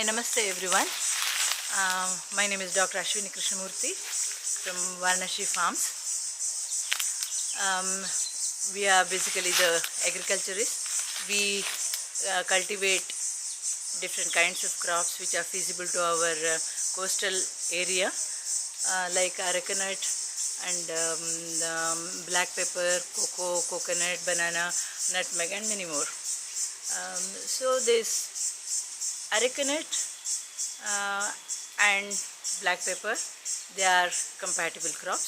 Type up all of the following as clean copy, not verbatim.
Namaste everyone. My name is Dr. Ashwini Krishnamurthy from Varanashi farms. We are basically the agriculturists. We cultivate different kinds of crops which are feasible to our coastal area like arecanut and black pepper, cocoa, coconut, banana, nutmeg and many more. So this arecanut and black pepper, they are compatible crops.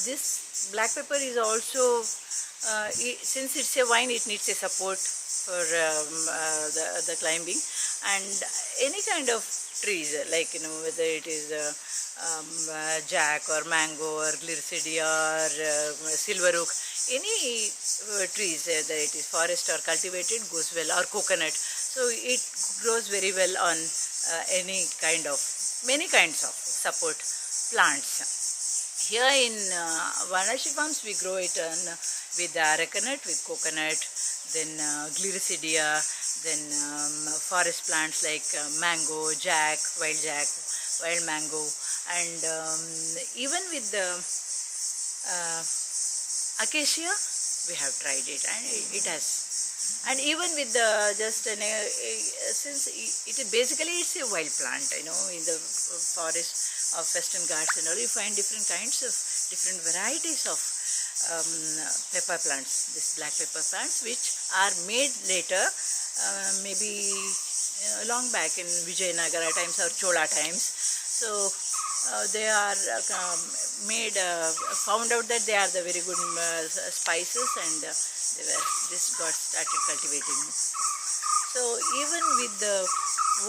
This black pepper is also, since it's a vine, it needs a support for the climbing, and any kind of trees, like whether it is jack or mango or glycidia or silver oak, any trees, whether it is forest or cultivated, goes well, or coconut. So it grows very well on many kinds of support plants. Here in Varanashi farms, we grow it with arecanut, with coconut, then glycidia, then forest plants like mango, jack, wild mango, and even with the acacia, we have tried it, and it has. And even with the since it basically it's a wild plant, in the forest of Western Ghats and all, you find different varieties of pepper plants, this black pepper plants, which are made later, maybe long back in Vijayanagara times or Chola times. So they are found out that they are the very good spices, and this got started cultivating. So even with the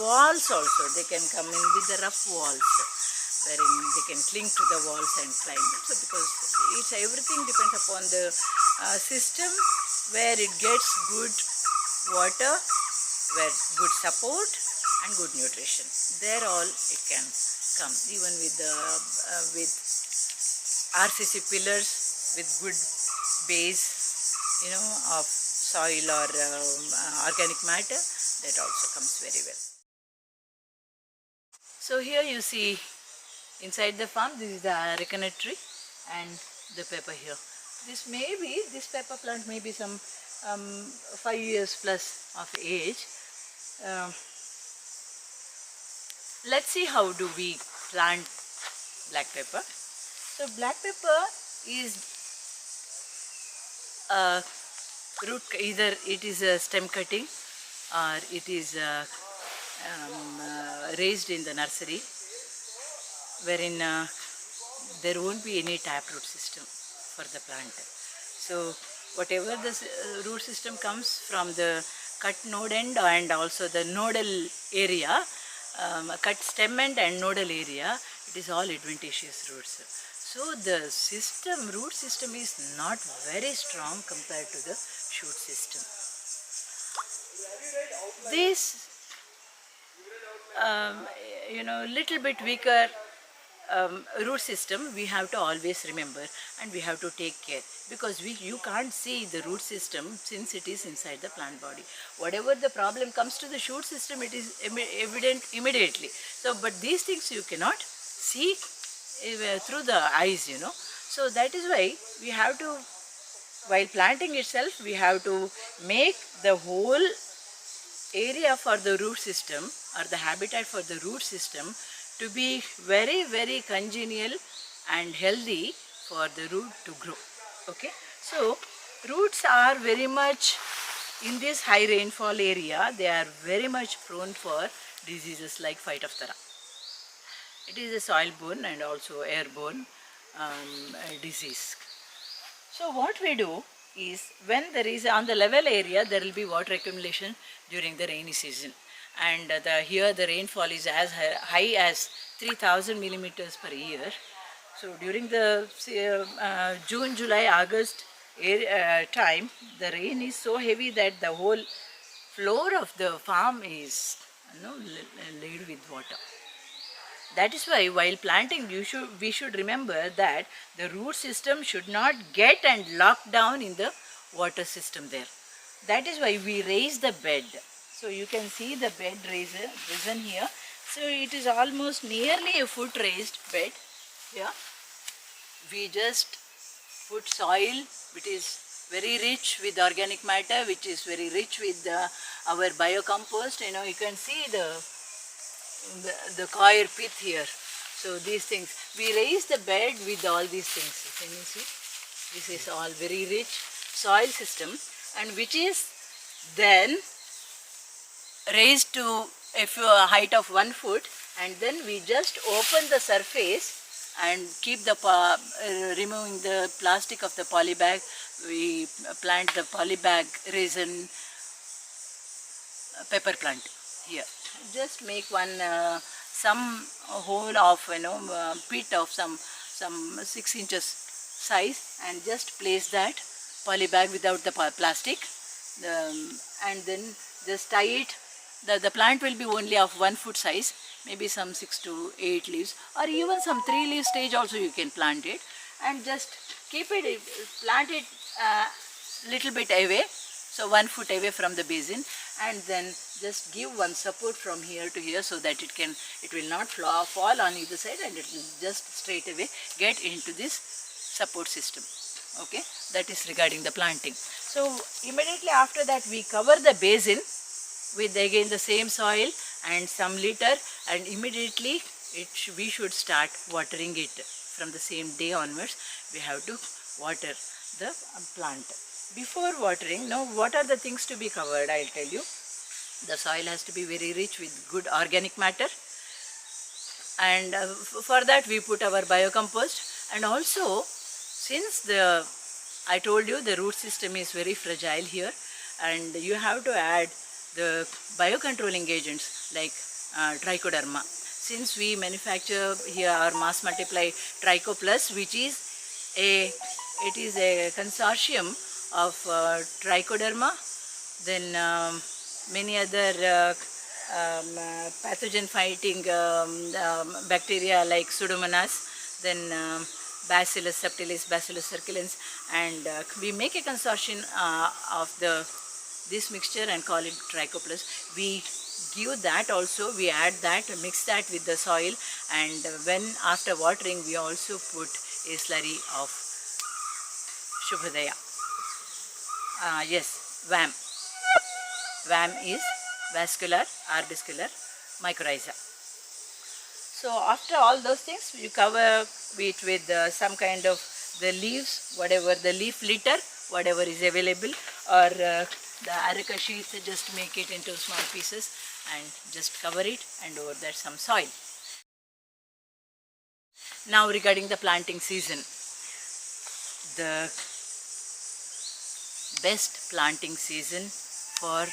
walls also, they can come in with the rough walls, wherein they can cling to the walls and climb. So because everything depends upon the system where it gets good water, where good support and good nutrition. There all it can come, even with RCC pillars with good base, of soil or organic matter, that also comes very well. So here you see inside the farm, this is the arecanut tree and the pepper here. This pepper plant may be some 5 years plus of age. Let's see how do we plant black pepper. So black pepper is root, either it is a stem cutting or it is raised in the nursery, wherein there won't be any taproot system for the plant. So whatever the root system comes from the cut node end and also the nodal area, cut stem end and nodal area, it is all adventitious roots. So the root system is not very strong compared to the shoot system. This little bit weaker root system, we have to always remember, and we have to take care, because you can't see the root system since it is inside the plant body. Whatever the problem comes to the shoot system, it is evident immediately. So but these things you cannot see through the eyes, So that is why we have to, while planting itself, we have to make the whole area for the root system or the habitat for the root system to be very, very congenial and healthy for the root to grow. Okay, so roots are very much in this high rainfall area, they are very much prone for diseases like Phytophthora. It is a soil-borne and also airborne disease. So what we do is, when there is on the level area, there will be water accumulation during the rainy season, and here the rainfall is as high as 3000 millimeters per year. So during the June, July, August time, the rain is so heavy that the whole floor of the farm is laid with water. That is why while planting, we should remember that the root system should not get and lock down in the water system there. That is why we raise the bed. So you can see the bed risen here. So it is almost nearly a foot raised bed here. We just put soil which is very rich with organic matter, which is very rich with our biocompost. You know, you can see the coir pith here. So these things, we raise the bed with all these things. Can you see? This is all very rich soil system, and which is then raised to a height of 1 foot, and then we just open the surface and keep the removing the plastic of the polybag. We plant the polybag resin pepper plant here. Just make one some hole of pit of some 6 inches size, and just place that polybag without the plastic, and then just tie it. The plant will be only of 1 foot size, maybe some 6 to 8 leaves, or even some 3 leaf stage also you can plant it, and just keep it, plant it little bit away, so 1 foot away from the basin, and then just give one support from here to here, so that it will not fall on either side, and it will just straight away get into this support system. Okay, that is regarding the planting. So immediately after that we cover the basin with again the same soil and some litter, and immediately we should start watering it. From the same day onwards we have to water the plant. Before watering, now what are the things to be covered? I'll tell you. The soil has to be very rich with good organic matter, and for that we put our biocompost. And also, since I told you the root system is very fragile here, and you have to add the biocontrolling agents like trichoderma. Since we manufacture here or mass multiply Tricho Plus, which is a consortium of trichoderma, then many other pathogen fighting bacteria like Pseudomonas, then Bacillus subtilis, Bacillus circulans, and we make a consortium of this mixture and call it Tricho Plus. We give that also, we add that, mix that with the soil, and when after watering we also put a slurry of Shubhodaya. Yes, VAM. VAM is vascular arbuscular mycorrhiza. So after all those things, you cover it with some kind of the leaves, whatever the leaf litter, whatever is available, or the areca sheet, just make it into small pieces and just cover it, and over that some soil. Now regarding the planting season, the best planting season for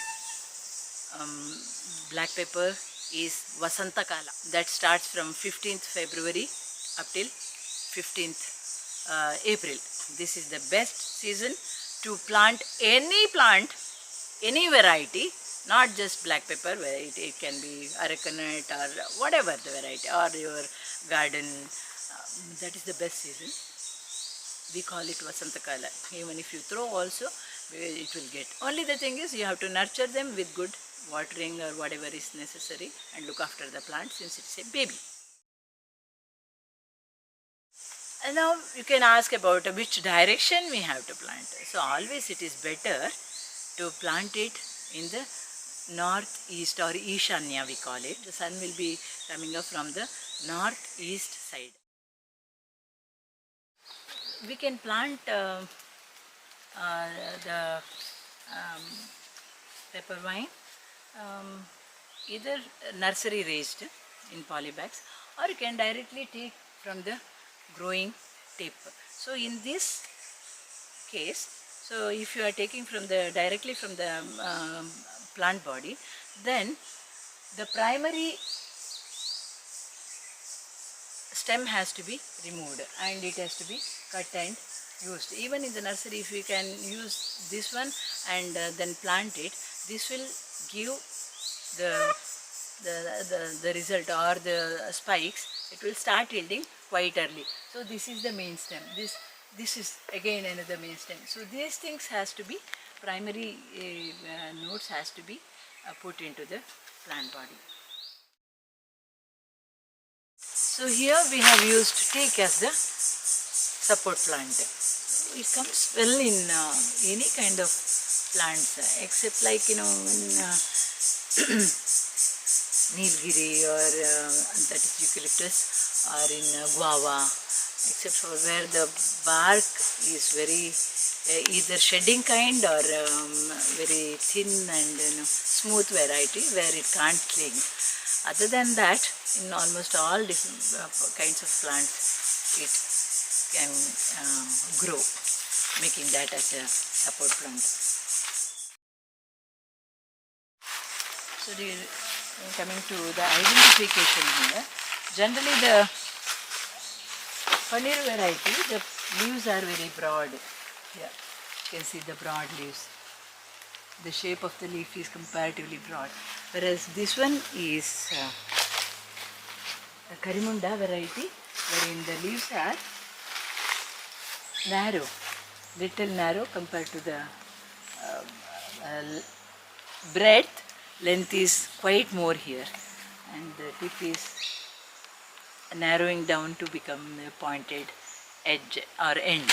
black pepper is Vasanta Kala. That starts from 15th February up till 15th April. This is the best season to plant any variety, not just black pepper, where it can be arecanut or whatever the variety, or your garden. That is the best season. We call it Vasanta Kala. Even if you throw also, it will get. Only the thing is, you have to nurture them with good watering or whatever is necessary, and look after the plant since it's a baby. And now you can ask about which direction we have to plant. So always it is better to plant it in the northeast or Ishanya, we call it. The sun will be coming up from the northeast side. We can plant the pepper vine either nursery raised in polybags, or you can directly take from the growing tip. So in this case, so if you are taking directly from the plant body, then the primary stem has to be removed and it has to be cut and used. Even in the nursery, if you can use this one and then plant it, this will give the result or the spikes. It will start yielding quite early. So this is the main stem. This is again another main stem. So these things has to be, primary nodes has to be put into the plant body. So here we have used teak as the support plant. It comes well in any kind of plants, except like in Nilgiri or that is eucalyptus, or in guava, except for where the bark is very either shedding kind or very thin and smooth variety where it can't cling. Other than that, in almost all different kinds of plants, it can grow, making that as a support plant. So coming to the identification here, generally the paneer variety, the leaves are very broad. Here you can see the broad leaves. The shape of the leaf is comparatively broad, whereas this one is a Karimunda variety, wherein the leaves are narrow, little narrow compared to the breadth. Length is quite more here, and the tip is narrowing down to become a pointed edge or end.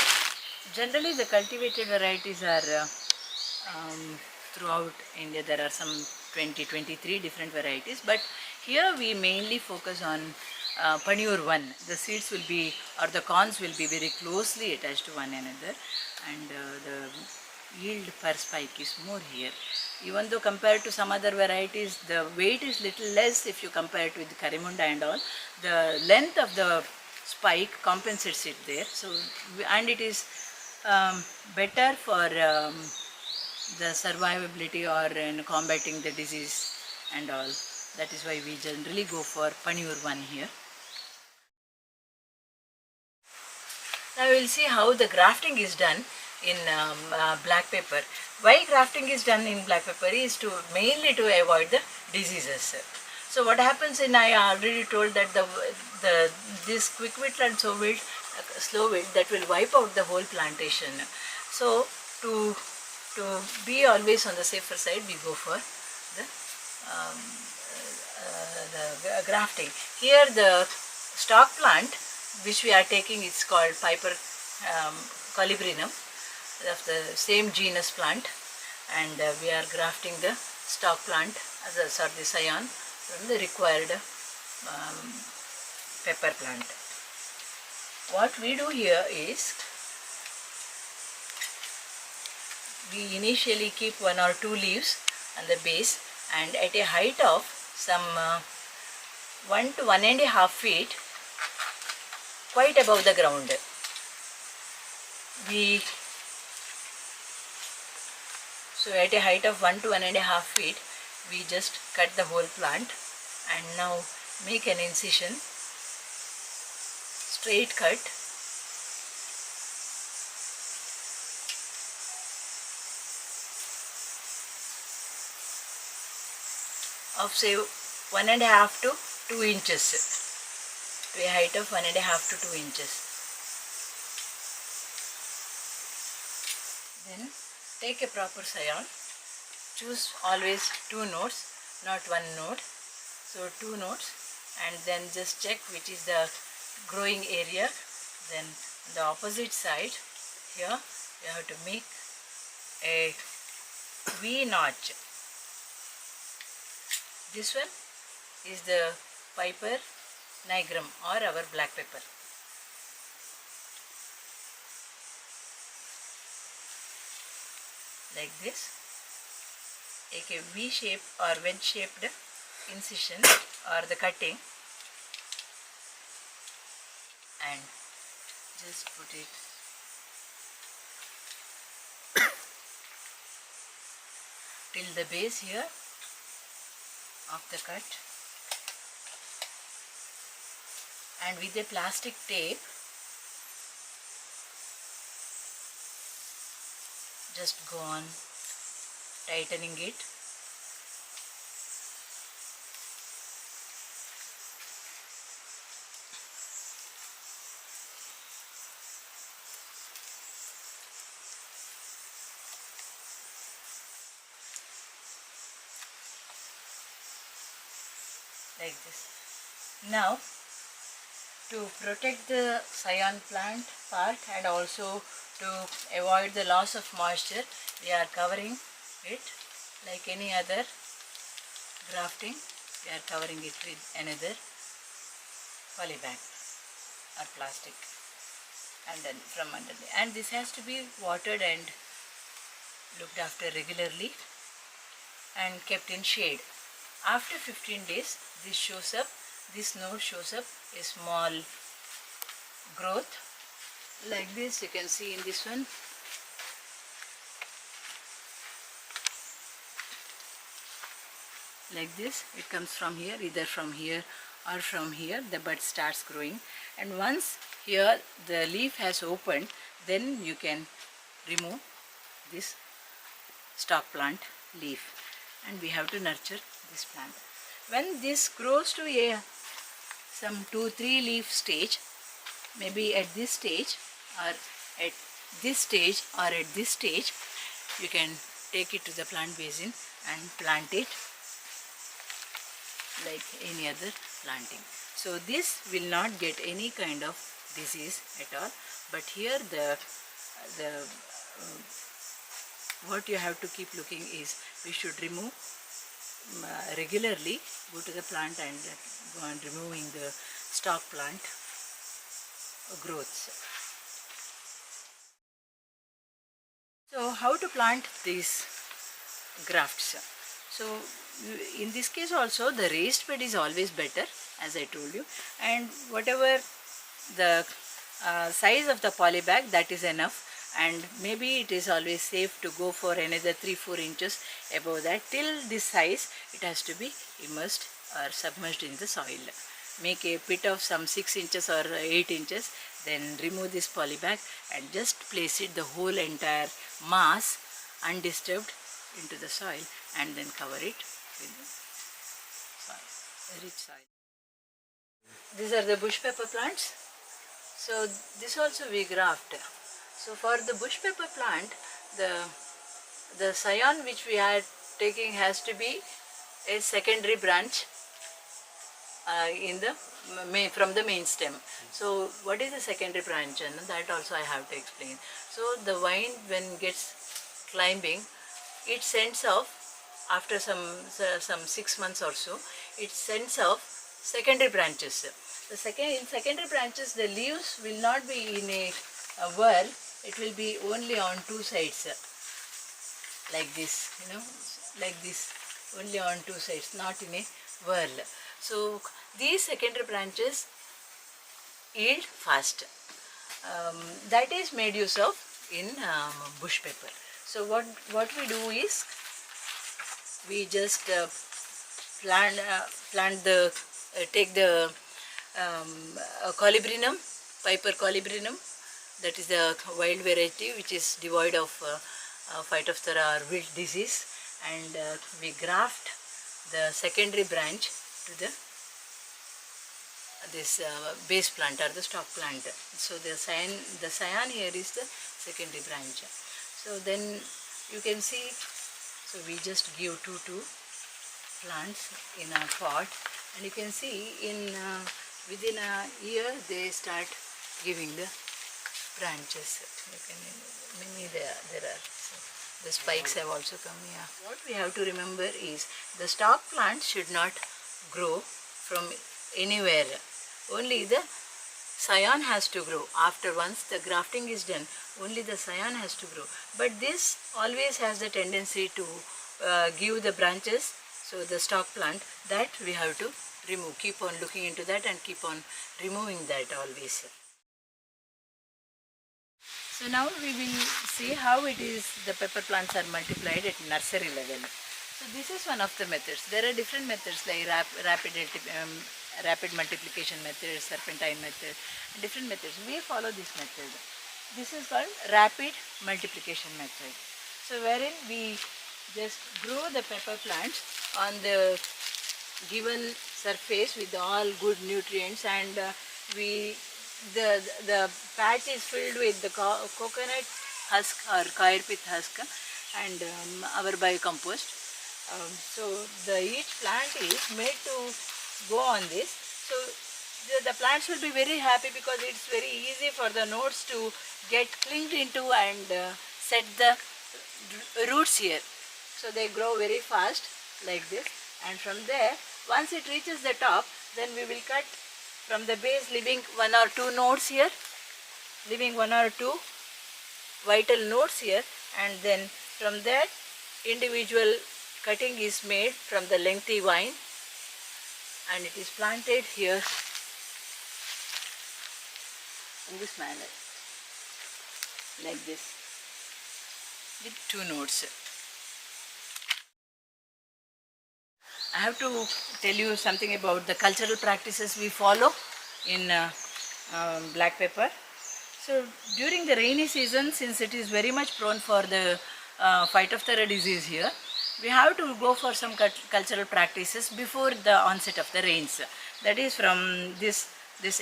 Generally the cultivated varieties are throughout India. There are some 23 different varieties, but here we mainly focus on Panure 1. The seeds will be, or the corns will be very closely attached to one another, and the yield per spike is more here. Even though compared to some other varieties, the weight is little less if you compare it with Karimunda and all, the length of the spike compensates it there. So, and it is better for the survivability or in combating the disease and all. That is why we generally go for Panure 1 here. Now we will see how the grafting is done in black pepper. Why grafting is done in black pepper is to mainly to avoid the diseases. So what happens in, I already told that this quick wilt and slow wilt that will wipe out the whole plantation. So to be always on the safer side, we go for the grafting. Here the stock plant which we are taking, it's called Colibrinum, of the same genus plant, and we are grafting the stock plant as a the scion from the required pepper plant. What we do here is, we initially keep 1 or 2 leaves on the base, and at a height of some 1 to 1.5 feet, quite above the ground, so at a height of 1 to 1.5 feet, we just cut the whole plant and now make an incision, straight cut, of say 1.5 to 2 inches, to a height of 1.5 to 2 inches. Then take a proper scion, choose always 2 nodes, not 1 node, so 2 nodes, and then just check which is the growing area. Then on the opposite side here you have to make a V notch. This one is the Piper nigrum or our black pepper. Like this, take a V shape or wedge shaped incision or the cutting and just put it till the base here of the cut, and with a plastic tape just go on tightening it. like this. Now, to protect the scion plant part and also to avoid the loss of moisture, we are covering it like any other grafting. We are covering it with another polybag or plastic, and then from underneath. And this has to be watered and looked after regularly and kept in shade. After 15 days, this node shows up a small growth like this. You can see in this one. Like this, it comes from here, either from here or from here, the bud starts growing. And once here the leaf has opened, then you can remove this stalk plant leaf, and we have to nurture this plant. When this grows to some 2-3 leaf stage, maybe at this stage or at this stage or at this stage, you can take it to the plant basin and plant it like any other planting. So this will not get any kind of disease at all. But here what you have to keep looking is, we should remove regularly, go to the plant and go on removing the stalk plant growths. So how to plant these grafts? So in this case also, the raised bed is always better, as I told you, and whatever the size of the polybag, that is enough. And maybe it is always safe to go for another 3-4 inches above that. Till this size, it has to be immersed or submerged in the soil. Make a pit of some 6 inches or 8 inches, then remove this polybag and just place it, the whole entire mass, undisturbed, into the soil, and then cover it with the soil, rich soil. These are the bush pepper plants. So this also we graft. So for the bush pepper plant, the scion which we are taking has to be a secondary branch from the main stem. So what is the secondary branch? And that also I have to explain. So the vine, when gets climbing, it sends off, after some 6 months or so, it sends off secondary branches. In secondary branches, the leaves will not be in a whirl. It will be only on 2 sides, like this, like this, only on 2 sides, not in a whirl. So these secondary branches yield fast. That is made use of in bush pepper. So what we do is, we just take the colibrinum, Piper colibrinum, that is the wild variety which is devoid of phytophthora or wilt disease, and we graft the secondary branch to this base plant or the stalk plant. So the scion here is the secondary branch. So then you can see, so we just give two plants in a pot, and you can see within a year they start giving the branches. Maybe there are. So the spikes have also come here. What we have to remember is, the stalk plant should not grow from anywhere. Only the scion has to grow. Once the grafting is done, only the scion has to grow. But this always has the tendency to give the branches. So the stalk plant, that we have to remove. Keep on looking into that and keep on removing that always. So now we will see how it is the pepper plants are multiplied at nursery level. So this is one of the methods. There are different methods like rapid multiplication method, serpentine method, different methods. We follow this method. This is called rapid multiplication method. So wherein we just grow the pepper plants on the given surface with all good nutrients, and the patch is filled with the coconut husk or coir pith husk and our biocompost. So each plant is made to go on this. So the plants will be very happy because it's very easy for the nodes to get clinged into and set the roots here. So they grow very fast like this, and from there, once it reaches the top, then we will cut from the base, leaving one or two nodes here, leaving one or two vital nodes here, and then from that individual cutting is made from the lengthy vine, and it is planted here in this manner, like this, with two nodes. I have to tell you something about the cultural practices we follow in black pepper. So during the rainy season, since it is very much prone for the Phytophthora disease here, we have to go for some cultural practices before the onset of the rains. That is from this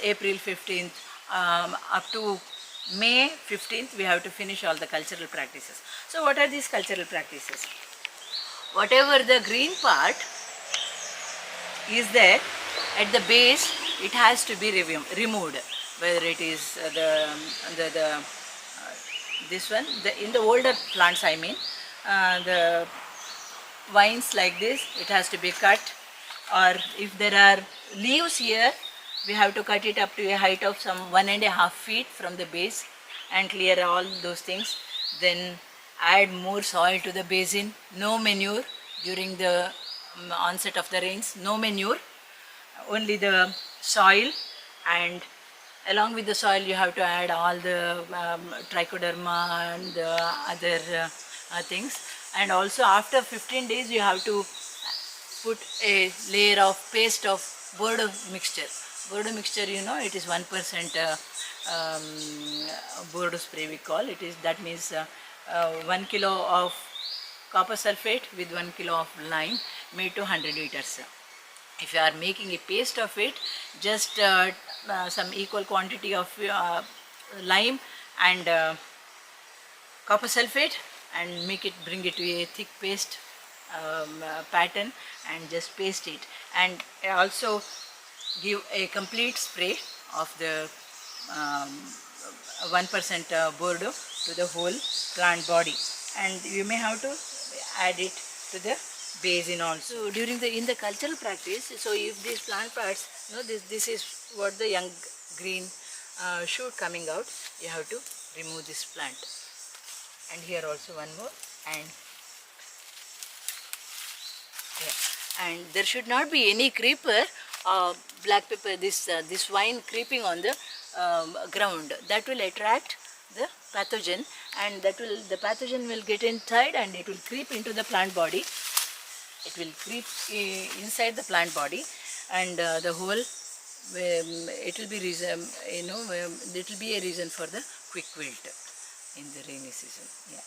April 15th up to May 15th, we have to finish all the cultural practices. So what are these cultural practices? Whatever the green part is there at the base, it has to be removed. Whether it is this one, in the older plants, I mean, the vines like this, it has to be cut, or if there are leaves here, we have to cut it up to a height of some 1.5 feet from the base and clear all those things. Then add more soil to the basin. No manure during the onset of the rains, no manure, only the soil, and along with the soil you have to add all the trichoderma and the other things. And also after 15 days you have to put a layer of paste of Bordeaux mixture. Bordeaux mixture, you know, it is 1% Bordeaux spray we call it. That means 1 kilo of copper sulfate with 1 kilo of lime made to 100 liters. If you are making a paste of it, just some equal quantity of lime and copper sulfate, and bring it to a thick paste pattern, and just paste it, and also give a complete spray of the 1% Bordeaux to the whole plant body, and you may have to add it to the basin also. So in the cultural practice, so if these plant parts, you know, this is what the young green shoot coming out, you have to remove this plant. And here also one more, and yeah. And there should not be any creeper, black pepper, this vine creeping on the ground. That will attract the pathogen, and the pathogen will get inside and it will creep into the plant body. It will creep inside the plant body, and the whole it will be reason, you know, it will be a reason for the quick wilt in the rainy season. Yeah.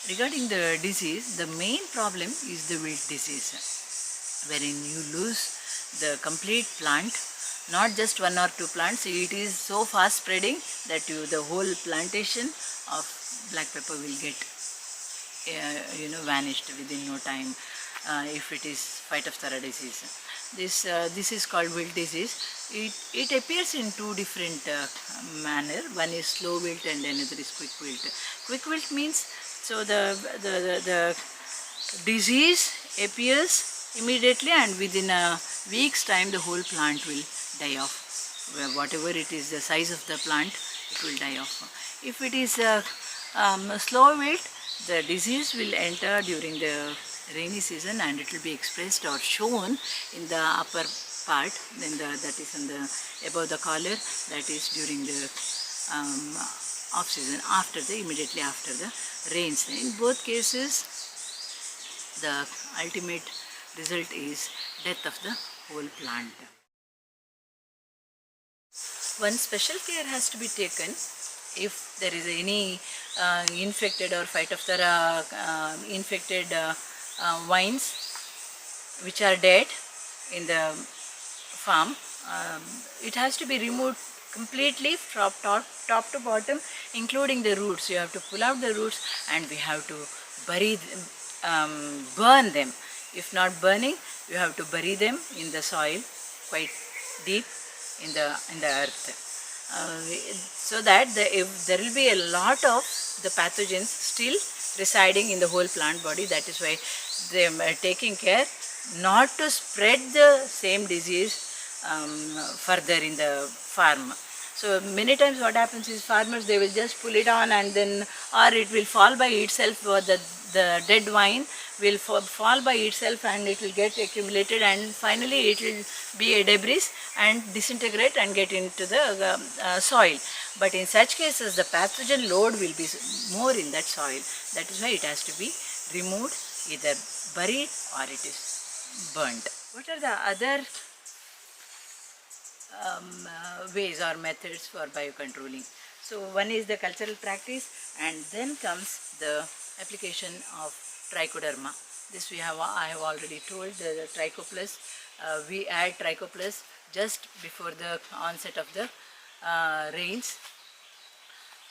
Regarding the disease, the main problem is the wilt disease, wherein you lose the complete plant, not just one or two plants. It is so fast spreading that the whole plantation of black pepper will get vanished within no time if it is Phytophthora disease. This is called wilt disease. It appears in two different manner. One is slow wilt and another is quick wilt. Quick wilt means, so the disease appears immediately, and within a week's time the whole plant will die off. Whatever it is, the size of the plant, it will die off. If it is slow wilt, the disease will enter during the rainy season, and it will be expressed or shown in the upper part, then that is in the above the collar, that is during the off season, immediately after the rains. In both cases, the ultimate result is death of the whole plant. One special care has to be taken if there is any infected or Phytophthora infected vines which are dead in the farm. It has to be removed completely from top to bottom, including the roots. You have to pull out the roots, and we have to burn them If not burning, you have to bury them in the soil quite deep in the earth, so that if there will be a lot of the pathogens still residing in the whole plant body. That is why they are taking care not to spread the same disease further in the farm. So many times what happens is farmers, they will just pull it on and then, or it will fall by itself, or the dead vine will fall by itself and it will get accumulated, and finally it will be a debris and disintegrate and get into the soil. But in such cases, the pathogen load will be more in that soil. That is why it has to be removed, either buried or it is burnt. What are the other ways or methods for biocontrolling? So one is the cultural practice, and then comes the application of trichoderma. This I have already told, the trichoplus. We add trichoplus just before the onset of the rains.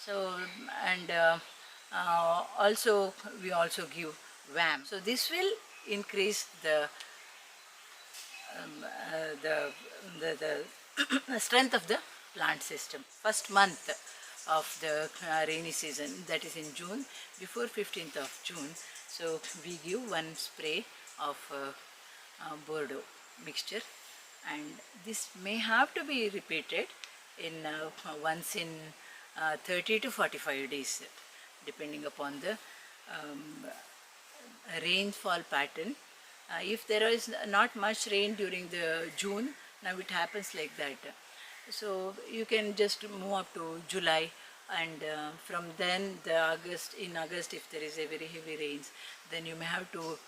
So, and also we also give VAM. So this will increase the strength of the plant system. First month of the rainy season, that is in June, before 15th of June, so we give one spray of Bordeaux mixture, and this may have to be repeated in once in 30 to 45 days, depending upon the rainfall pattern. If there is not much rain during the June, now it happens like that. So you can just move up to July, and from then in August, if there is a very heavy rains, then you may have to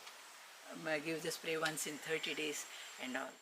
give the spray once in 30 days and all.